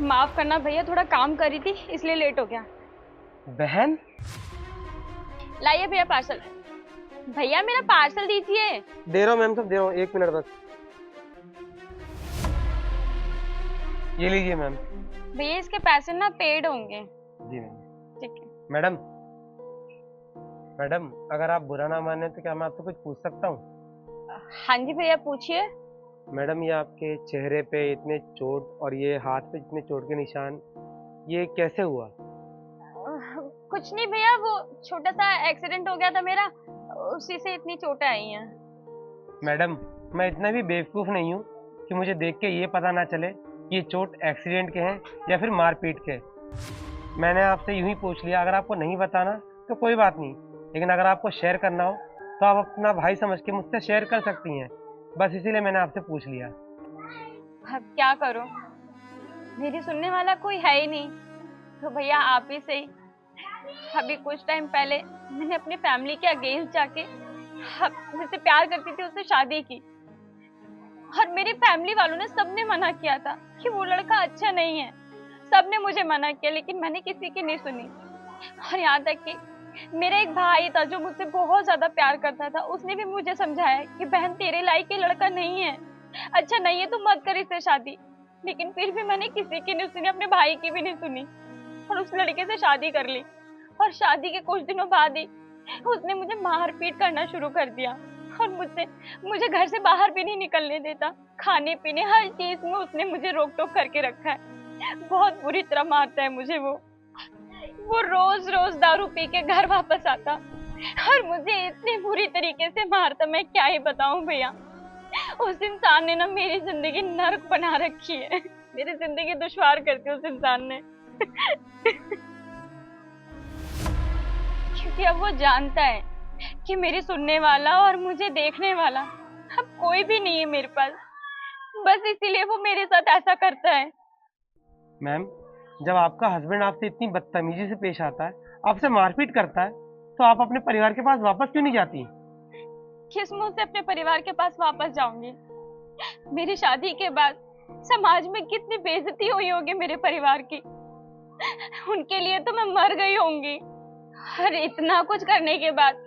माफ करना भैया, थोड़ा काम कर रही थी इसलिए लेट हो गया। बहन, लाइए भैया पार्सल। भैया मेरा पार्सल दीजिए। दे रहा हूँ मैम, सब दे रहा हूँ, 1 मिनट बस। ये लीजिए मैम। भैया इसके पैसे ना पेड होंगे। जी मैम। ठीक है। मैडम, मैडम अगर आप बुरा ना माने तो क्या मैं आपसे कुछ पूछ सकता हूँ? हाँ जी भैया पूछिए। मैडम, ये आपके चेहरे पे इतने चोट और ये हाथ पे इतने चोट के निशान, ये कैसे हुआ? कुछ नहीं भैया, वो छोटा सा एक्सीडेंट हो गया था मेरा, उसी से इतनी चोटें आई हैं। मैडम, मैं इतना भी बेवकूफ़ नहीं हूँ कि मुझे देख के ये पता ना चले कि ये चोट एक्सीडेंट के हैं या फिर मारपीट के। मैंने आपसे यूं ही पूछ लिया, अगर आपको नहीं बताना तो कोई बात नहीं, लेकिन अगर आपको शेयर करना हो तो आप अपना भाई समझ के मुझसे शेयर कर सकती हैं। बस इसीलिए मैंने आपसे पूछ लिया। अब क्या करूं, मेरी सुनने वाला कोई है ही नहीं, तो भैया आप ही सही। अभी कुछ टाइम पहले मैंने अपनी फैमिली के अगेंस्ट जाके जिससे प्यार करती थी उससे शादी की, और मेरी फैमिली वालों ने सबने मना किया था कि वो लड़का अच्छा नहीं है। सबने मुझे मना किया लेकिन मैंने किसी की नहीं सुनी। और यहाँ तक कि मेरा एक भाई था जो मुझसे बहुत ज्यादा प्यार करता था, उसने भी मुझे समझाया कि बहन तेरे लायक ये लड़का नहीं है, अच्छा नहीं है, तू मत कर इससे शादी। लेकिन फिर भी मैंने किसी की नहीं सुनी, अपने भाई की भी नहीं सुनी, और उस लड़के से शादी कर ली। और शादी के कुछ दिनों बाद ही उसने मुझे मारपीट करना शुरू कर दिया, और मुझे घर से बाहर भी नहीं निकलने देता। खाने पीने हर चीज में उसने मुझे रोक टोक करके रखा है। बहुत बुरी तरह मारता है मुझे वो रोज रोज दारू पी के घर वापस आता और मुझे इतनी बुरी तरीके से मारता, मैं क्या ही बताऊं भैया। उस इंसान ने ना मेरी जिंदगी नर्क बना रखी है, मेरी जिंदगी दुश्वार करती उस इंसान ने। क्योंकि अब वो जानता है कि मेरी सुनने वाला और मुझे देखने वाला अब कोई भी नहीं है मेरे पास, बस इसीलिए वो मेरे साथ ऐसा करता है। मैम, जब आपका हस्बैंड आपसे इतनी बदतमीजी से पेश आता है, आपसे मारपीट करता है, तो आप अपने परिवार के पास वापस क्यों नहीं जाती? किस मुंह से अपने परिवार के पास वापस जाऊंगी? मेरी शादी के बाद समाज में कितनी बेइज्जती हुई होगी मेरे परिवार की, उनके लिए तो मैं मर गई होंगी। और इतना कुछ करने के बाद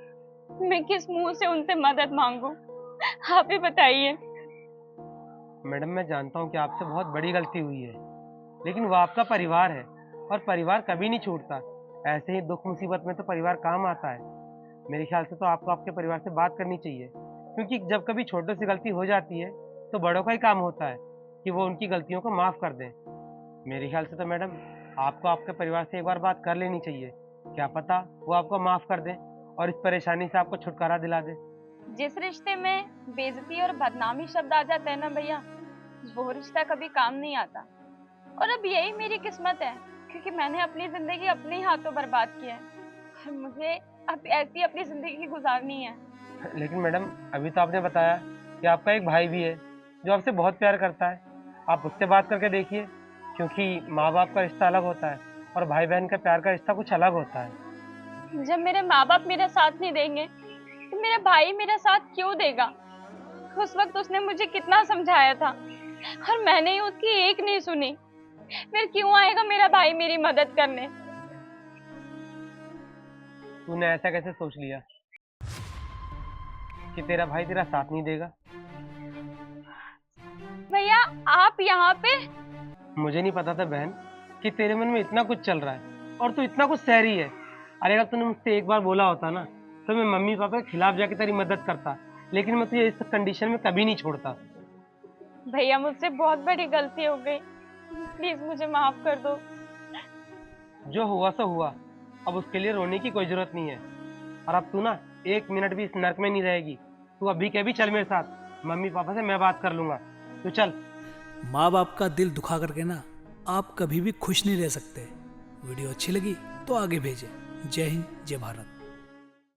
मैं किस मुंह से उनसे मदद मांगू, आप ही बताइए। मैडम, मैं जानता हूँ कि आपसे बहुत बड़ी गलती हुई है, लेकिन वो आपका परिवार है और परिवार कभी नहीं छूटता। ऐसे ही दुख मुसीबत में तो परिवार काम आता है। मेरे ख्याल से तो आपको आपके परिवार से बात करनी चाहिए, क्योंकि जब कभी छोटे से गलती हो जाती है तो बड़ों का ही काम होता है कि वो उनकी गलतियों को माफ़ कर दें। मेरे ख्याल से तो मैडम, आपको आपके परिवार से एक बार बात कर लेनी चाहिए। क्या पता वो आपको माफ़ कर दें और इस परेशानी से आपको छुटकारा दिला दें। जिस रिश्ते में बेइज्जती और बदनामी शब्द आ जाते हैं ना भैया, वो रिश्ता कभी काम नहीं आता। और अब यही मेरी किस्मत है, क्योंकि मैंने अपनी जिंदगी अपने ही हाथों बर्बाद की है और मुझे अब ऐसी अपनी जिंदगी गुजारनी है। लेकिन मैडम, अभी तो आपने बताया कि आपका एक भाई भी है जो आपसे बहुत प्यार करता है। आप उससे बात करके देखिए, क्योंकि माँ बाप का रिश्ता अलग होता है और भाई बहन का प्यार का रिश्ता कुछ अलग होता है। जब मेरे माँ बाप मेरा साथ नहीं देंगे तो मेरा भाई मेरा साथ क्यों देगा? उस वक्त उसने मुझे कितना समझाया था और मैंने ही उसकी एक नहीं सुनी, फिर क्यों आएगा मेरा भाई मेरी मदद करने? तूने ऐसा कैसे सोच लिया कि तेरा भाई तेरा साथ नहीं देगा? भैया आप यहाँ पे? मुझे नहीं पता था बहन कि तेरे मन में इतना कुछ चल रहा है और तू इतना कुछ सह रही है। अरे अगर तूने मुझसे एक बार बोला होता ना, तो मैं मम्मी पापा के खिलाफ जाके तेरी मदद करता, लेकिन मैं तुझे इस कंडीशन में कभी नहीं छोड़ता। भैया मुझसे बहुत बड़ी गलती हो गई, प्लीज मुझे माफ कर दो। जो हुआ सो हुआ, अब उसके लिए रोने की कोई जरूरत नहीं है। और अब तू ना 1 मिनट भी इस नर्क में नहीं रहेगी। तू अभी के अभी चल मेरे साथ, मम्मी पापा से मैं बात कर लूंगा। तू चल। माँ बाप का दिल दुखा करके ना आप कभी भी खुश नहीं रह सकते। वीडियो अच्छी लगी तो आगे भेजें। जय हिंद, जय भारत।